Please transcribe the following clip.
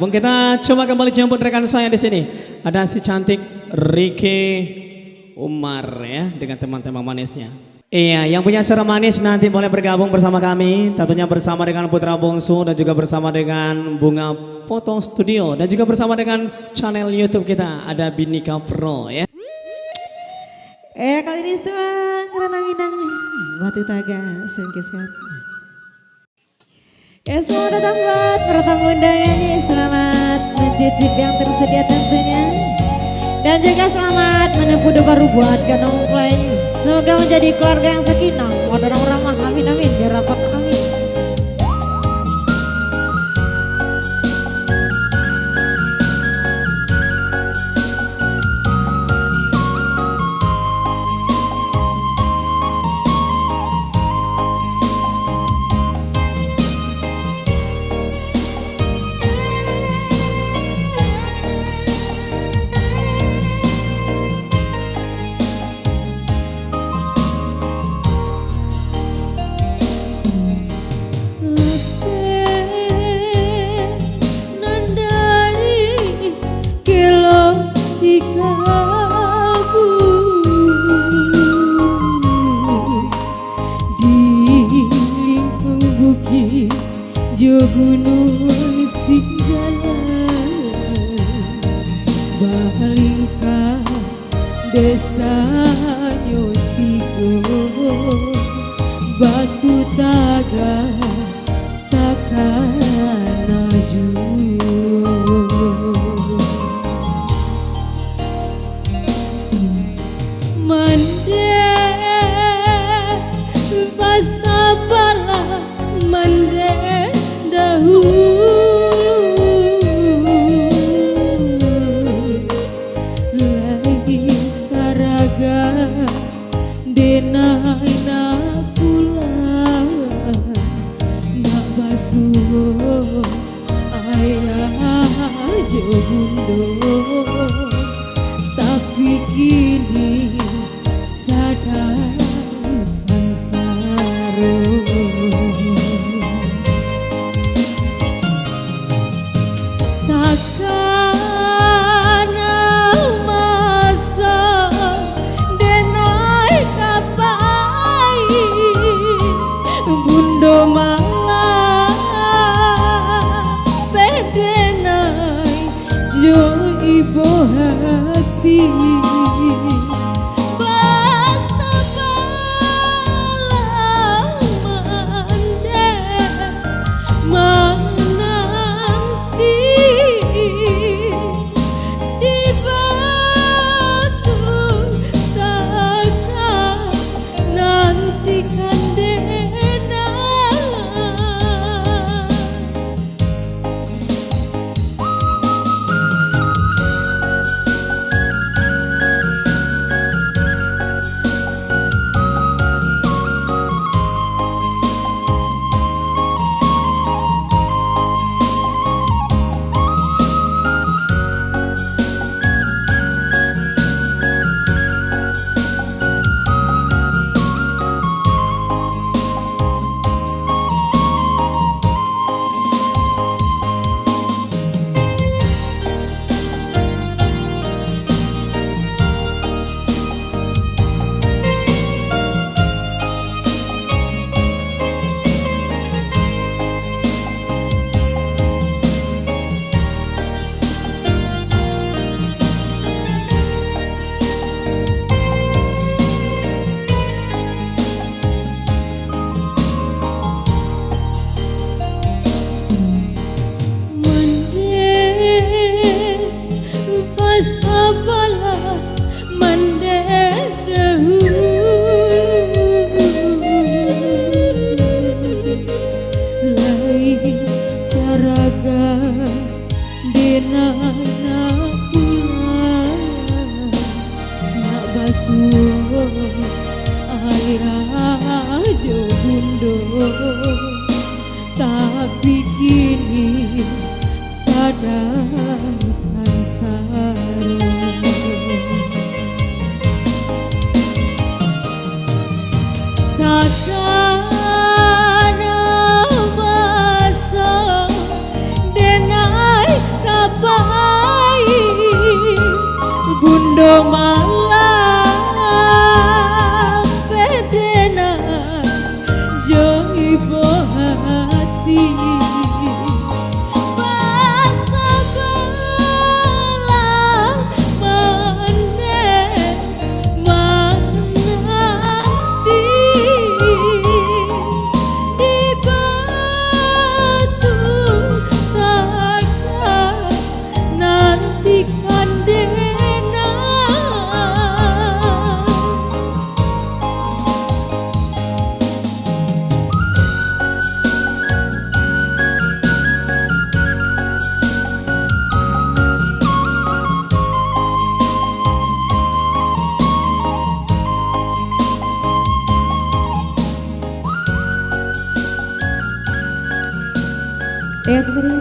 bergabung. Kita coba kembali jemput rekan saya di sini. Ada si cantik Ricky Umar ya dengan teman-teman manisnya. Iya, yang punya suara manis nanti boleh bergabung bersama kami. Tentunya bersama dengan Putra Bungsu dan juga bersama dengan Bunga Foto Studio dan juga bersama dengan channel YouTube kita ada Binika Pro ya. Kali ini semua karena Minang Batu Taga Sungkiskan. Selamat datang buat para tamu undangannya. Selamat mencicip yang tersedia tentunya. Dan juga selamat menempuh doa baru buat Ganong Play. Semoga menjadi keluarga yang sakinah, mawaddah warahmah. Amin amin ya rabbal alamin. Gunung Singgala Balingka Desa Nyotigo Batu Taga Takanaju Mande Pasabala Mande lagi taraga denai na pulang nak basuh ayah jogundo tapi kini sadar sansaro. Ibu hati basa bala mande menanti di batu taga nantikan dena. Ayah jogundo tapi kini sadar sansaro. Takana basa denai teriak-teriak.